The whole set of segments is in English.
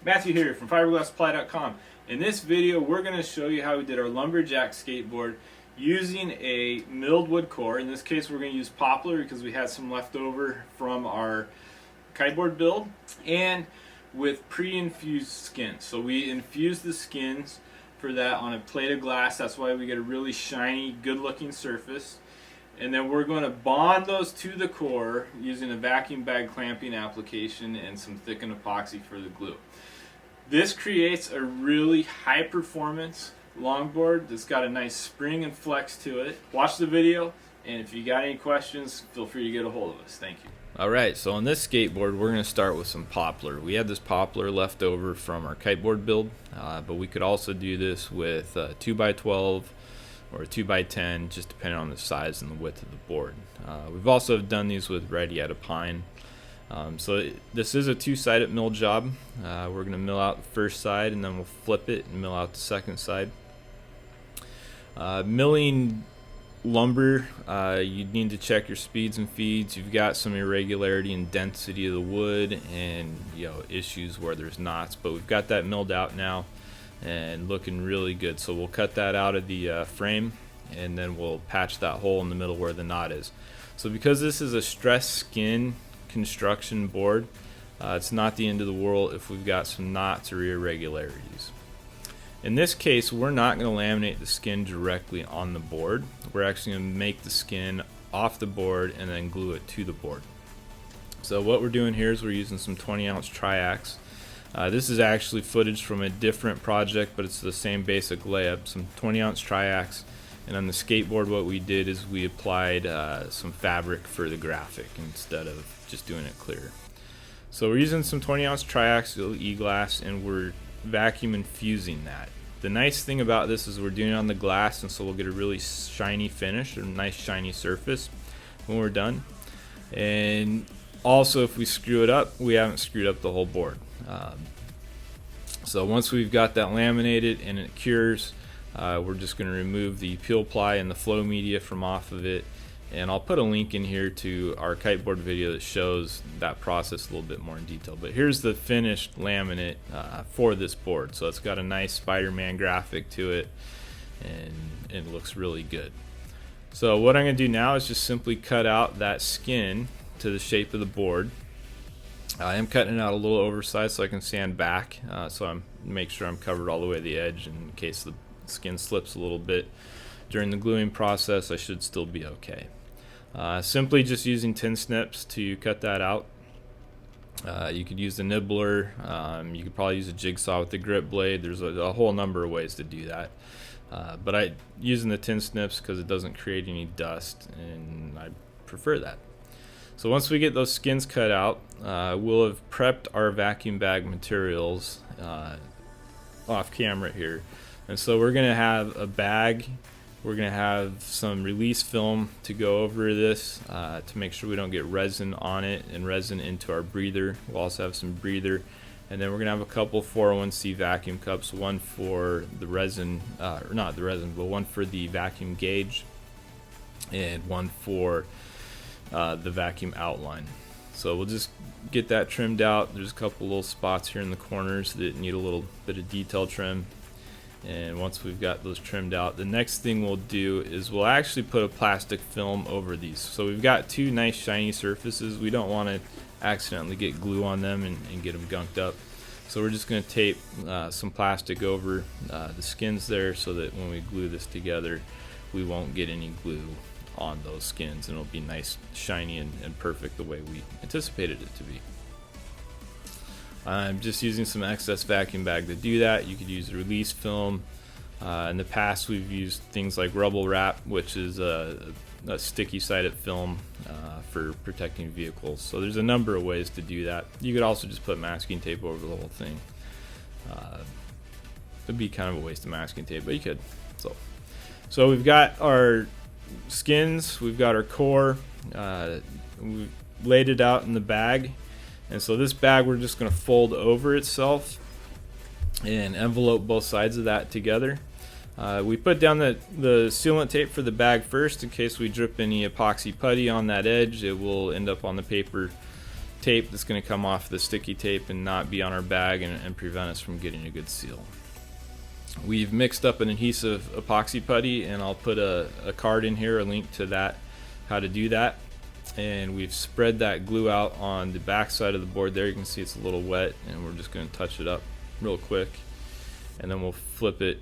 Matthew here from fiberglasssupply.com. In this video we're going to show you how we did our Lumberjack skateboard using a milled wood core. In this case we're going to use Poplar because we had some left over from our kiteboard build, and with pre-infused skins. So we infused the skins for that on a plate of glass. That's why we get a really shiny, good looking surface. And then we're going to bond those to the core using a vacuum bag clamping application and some thickened epoxy for the glue. This creates a really high performance longboard that's got a nice spring and flex to it. Watch the video, and if you got any questions, feel free to get a hold of us. Thank you. Alright, so on this skateboard we're going to start with some poplar. We had this poplar left over from our kiteboard build, but we could also do this with 2x12 or 2x10, just depending on the size and the width of the board. We've also done these with ready out of pine. This is a two-sided mill job. We're going to mill out the first side and then we'll flip it and mill out the second side. Milling lumber, you need to check your speeds and feeds. You've got some irregularity in density of the wood and issues where there's knots, but we've got that milled out now and looking really good. So we'll cut that out of the frame and then we'll patch that hole in the middle where the knot is. So because this is a stress skin construction board, it's not the end of the world if we've got some knots or irregularities. In this case, we're not going to laminate the skin directly on the board. We're actually going to make the skin off the board and then glue it to the board. So what we're doing here is we're using some 20-ounce triax. This is actually footage from a different project, but it's the same basic layup. Some 20-ounce triax, and on the skateboard what we did is we applied some fabric for the graphic instead of just doing it clear. So we're using some 20-ounce triaxial e-glass and we're vacuum infusing that. The nice thing about this is we're doing it on the glass, and so we'll get a really shiny finish, a nice shiny surface when we're done. And also, if we screw it up, we haven't screwed up the whole board. So once we've got that laminated and it cures, we're just going to remove the peel ply and the flow media from off of it, and I'll put a link in here to our kiteboard video that shows that process a little bit more in detail. But here's the finished laminate for this board. So it's got a nice Spider-Man graphic to it, and it looks really good. So what I'm going to do now is just simply cut out that skin to the shape of the board. I am cutting it out a little oversized so I can sand back, so I'm make sure I'm covered all the way to the edge, and in case the skin slips a little bit during the gluing process, I should still be okay. Simply just using tin snips to cut that out. You could use the nibbler, you could probably use a jigsaw with the grip blade. There's a whole number of ways to do that, but I'm using the tin snips because it doesn't create any dust and I prefer that. So once we get those skins cut out, we'll have prepped our vacuum bag materials off camera here. And so we're going to have a bag, we're going to have some release film to go over this to make sure we don't get resin on it and resin into our breather. We'll also have some breather, and then we're going to have a couple 401c vacuum cups, one for the resin, or not the resin, but one for the vacuum gauge and one for the vacuum outline. So we'll just get that trimmed out. There's a couple little spots here in the corners that need a little bit of detail trim, and once we've got those trimmed out, the next thing we'll do is we'll actually put a plastic film over these. So we've got two nice shiny surfaces. We don't want to accidentally get glue on them and get them gunked up, so we're just going to tape some plastic over the skins there so that when we glue this together we won't get any glue on those skins, and it'll be nice, shiny, and perfect the way we anticipated it to be. I'm just using some excess vacuum bag to do that. You could use a release film. In the past we've used things like rubble wrap, which is a sticky sided film for protecting vehicles. So there's a number of ways to do that. You could also just put masking tape over the whole thing. It'd be kind of a waste of masking tape, but you could. So we've got our skins, we've got our core, we've laid it out in the bag, and so this bag we're just going to fold over itself and envelope both sides of that together. We put down the sealant tape for the bag first in case we drip any epoxy putty on that edge. It will end up on the paper tape that's going to come off the sticky tape and not be on our bag and prevent us from getting a good seal. We've mixed up an adhesive epoxy putty, and I'll put a card in here, a link to that, how to do that. And we've spread that glue out on the back side of the board there. You can see it's a little wet, and we're just going to touch it up real quick, and then we'll flip it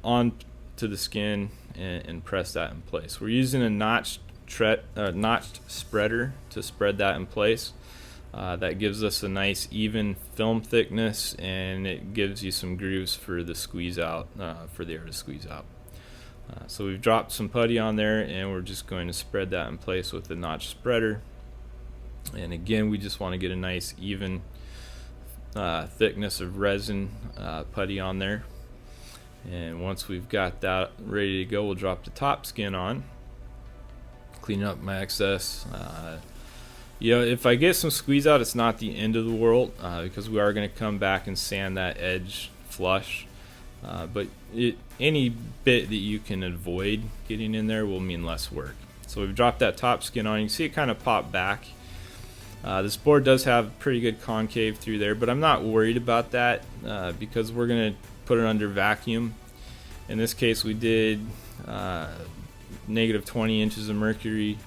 on to the skin and press that in place. We're using a notched spreader to spread that in place. That gives us a nice even film thickness, and it gives you some grooves for the squeeze out, for the air to squeeze out. So we've dropped some putty on there, and we're just going to spread that in place with the notch spreader. And again, we just want to get a nice even thickness of resin putty on there. And once we've got that ready to go, we'll drop the top skin on, clean up my excess. You know, if I get some squeeze out, it's not the end of the world, because we are going to come back and sand that edge flush. But any bit that you can avoid getting in there will mean less work. So we've dropped that top skin on. You can see it kind of pop back. This board does have pretty good concave through there, but I'm not worried about that because we're going to put it under vacuum. In this case, we did negative 20 inches of mercury,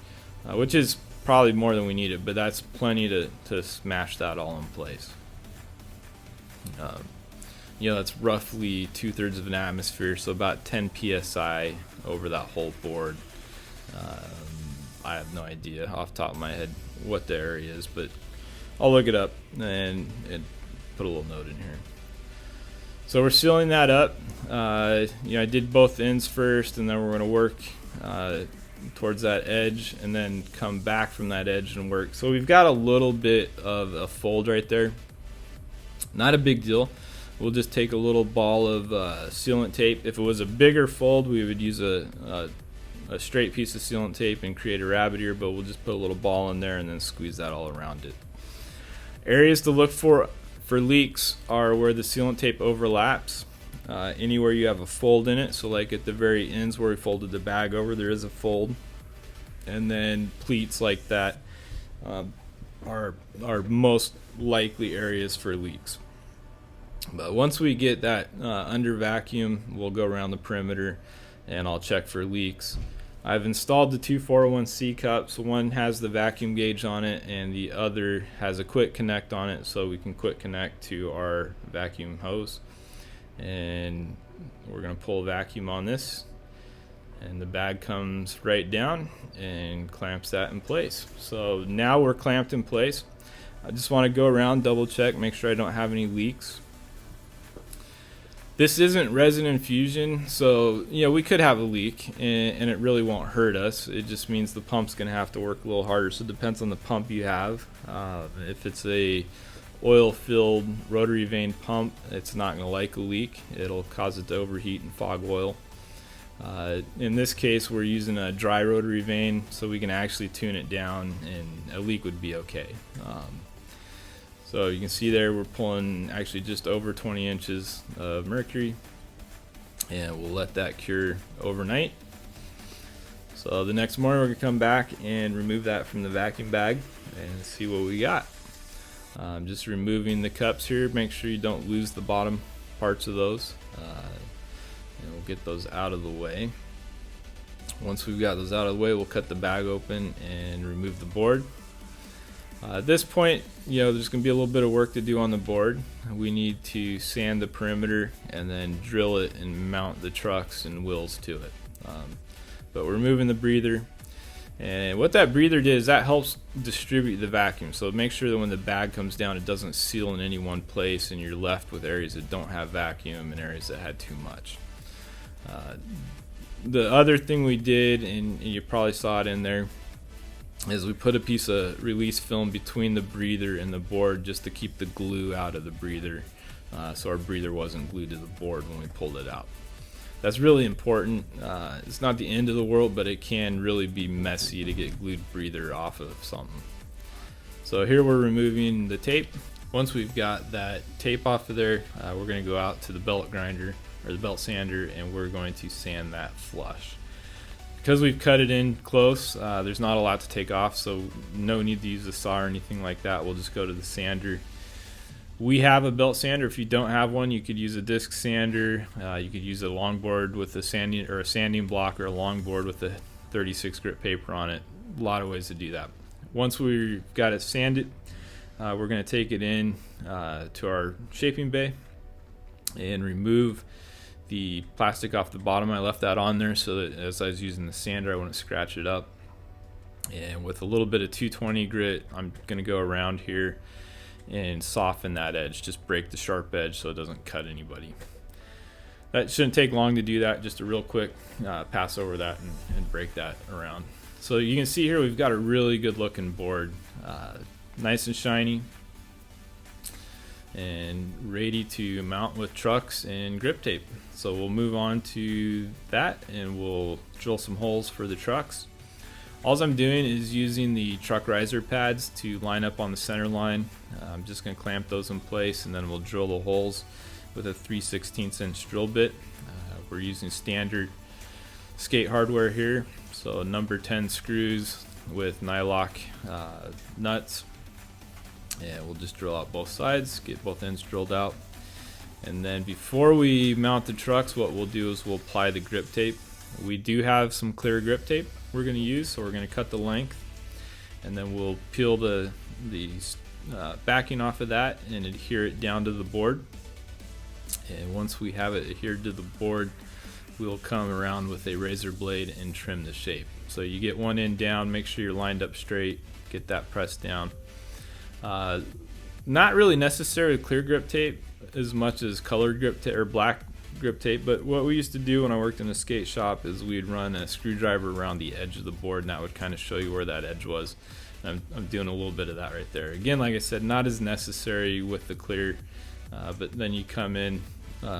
which is probably more than we needed, but that's plenty to smash that all in place. You know, that's roughly 2/3 of an atmosphere, so about 10 psi over that whole board. I have no idea off the top of my head what the area is, but I'll look it up and put a little note in here. So we're sealing that up. You know, I did both ends first, and then we're going to work towards that edge and then come back from that edge and work. So we've got a little bit of a fold right there. Not a big deal. We'll just take a little ball of sealant tape. If it was a bigger fold, we would use a straight piece of sealant tape and create a rabbit ear, but we'll just put a little ball in there and then squeeze that all around it. Areas to look for leaks are where the sealant tape overlaps. Anywhere you have a fold in it, so like at the very ends where we folded the bag over, there is a fold. And then pleats like that are most likely areas for leaks. But once we get that under vacuum, we'll go around the perimeter and I'll check for leaks. I've installed the two 401C cups. One has the vacuum gauge on it and the other has a quick connect on it, so we can quick connect to our vacuum hose. And we're going to pull a vacuum on this, and the bag comes right down and clamps that in place. So now we're clamped in place. I just want to go around, double check, make sure I don't have any leaks. This isn't resin infusion, so you know, we could have a leak and it really won't hurt us. It just means the pump's going to have to work a little harder. So it depends on the pump you have. If it's a oil-filled rotary vane pump, it's not going to like a leak. It'll cause it to overheat and fog oil. In this case, we're using a dry rotary vane, so we can actually tune it down and a leak would be okay. So you can see there we're pulling actually just over 20 inches of mercury, and we'll let that cure overnight. So the next morning we're going to come back and remove that from the vacuum bag and see what we got. Just removing the cups here, make sure you don't lose the bottom parts of those, and we'll get those out of the way. Once we've got those out of the way, we'll cut the bag open and remove the board. At this point, you know, there's going to be a little bit of work to do on the board. We need to sand the perimeter and then drill it and mount the trucks and wheels to it. But we're removing the breather, and what that breather did is that helps distribute the vacuum. So make sure that when the bag comes down, it doesn't seal in any one place and you're left with areas that don't have vacuum and areas that had too much. The other thing we did, and you probably saw it in there, is we put a piece of release film between the breather and the board just to keep the glue out of the breather, so our breather wasn't glued to the board when we pulled it out. That's really important. It's not the end of the world, but it can really be messy to get glued breather off of something. So here we're removing the tape. Once we've got that tape off of there, we're going to go out to the belt grinder or the belt sander, and we're going to sand that flush. because we've cut it in close, there's not a lot to take off, so no need to use a saw or anything like that. We'll just go to the sander. We have a belt sander. If you don't have one, you could use a disc sander. You could use a longboard with a sanding block, or a longboard with a 36 grit paper on it. A lot of ways to do that. Once we've got it sanded, we're going to take it in to our shaping bay and remove the plastic off the bottom. I left that on there so that as I was using the sander, I wouldn't scratch it up. And with a little bit of 220 grit, I'm going to go around here and soften that edge, just break the sharp edge so it doesn't cut anybody. That shouldn't take long to do that, just a real quick pass over that and break that around. So you can see here we've got a really good looking board, nice and shiny and ready to mount with trucks and grip tape. So we'll move on to that and we'll drill some holes for the trucks. All I'm doing is using the truck riser pads to line up on the center line. I'm just going to clamp those in place, and then we'll drill the holes with a 3/16 inch drill bit. We're using standard skate hardware here, so number 10 screws with nylock nuts. And we'll just drill out both sides, get both ends drilled out. And then before we mount the trucks, what we'll do is we'll apply the grip tape. We do have some clear grip tape we're going to use, so we're going to cut the length, and then we'll peel the backing off of that and adhere it down to the board. And once we have it adhered to the board, we'll come around with a razor blade and trim the shape. So you get one end down, make sure you're lined up straight, get that pressed down. Not really necessary clear grip tape as much as colored grip tape or black grip tape, but what we used to do when I worked in a skate shop is we'd run a screwdriver around the edge of the board, and that would kind of show you where that edge was. I'm doing a little bit of that right there. Again, like I said, not as necessary with the clear, but then you come in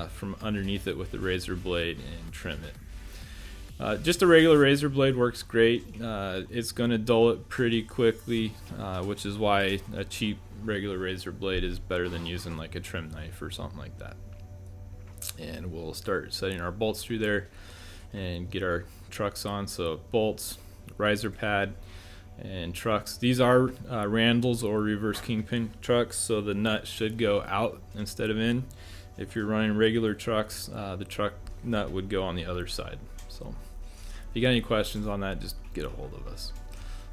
from underneath it with the razor blade and trim it. Just a regular razor blade works great. It's going to dull it pretty quickly, which is why a cheap regular razor blade is better than using like a trim knife or something like that. And we'll start setting our bolts through there and get our trucks on. So bolts, riser pad, and trucks. These are Randall's or reverse kingpin trucks, so the nut should go out instead of in. If you're running regular trucks, the truck nut would go on the other side. So if you got any questions on that, just get a hold of us.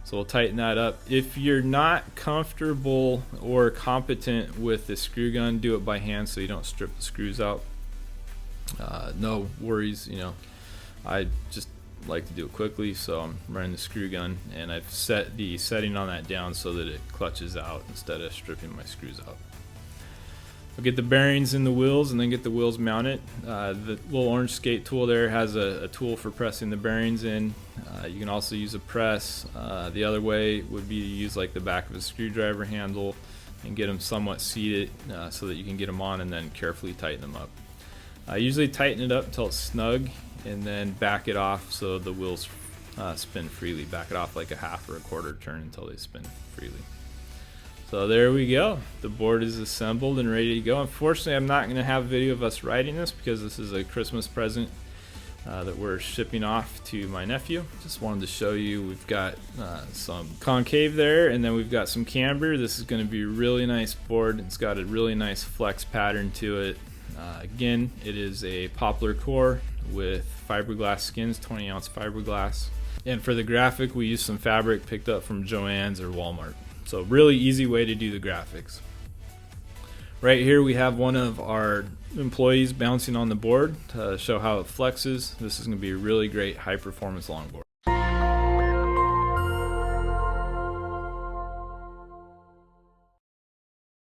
So we'll tighten that up. If you're not comfortable or competent with the screw gun, do it by hand so you don't strip the screws out. No worries, you know, I just like to do it quickly, so I'm running the screw gun, and I've set the setting on that down so that it clutches out instead of stripping my screws out. I'll get the bearings in the wheels and then get the wheels mounted. The little orange skate tool there has a tool for pressing the bearings in. You can also use a press. The other way would be to use like the back of a screwdriver handle and get them somewhat seated so that you can get them on and then carefully tighten them up. I usually tighten it up until it's snug and then back it off so the wheels spin freely. Back it off like a half or a quarter turn until they spin freely. So there we go. The board is assembled and ready to go. Unfortunately, I'm not going to have a video of us riding this because this is a Christmas present that we're shipping off to my nephew. Just wanted to show you we've got some concave there, and then we've got some camber. This is going to be a really nice board. It's got a really nice flex pattern to it. Again, it is a poplar core with fiberglass skins, 20-ounce fiberglass. And for the graphic, we used some fabric picked up from Joann's or Walmart. So really easy way to do the graphics. Right here we have one of our employees bouncing on the board to show how it flexes. This is going to be a really great high performance longboard.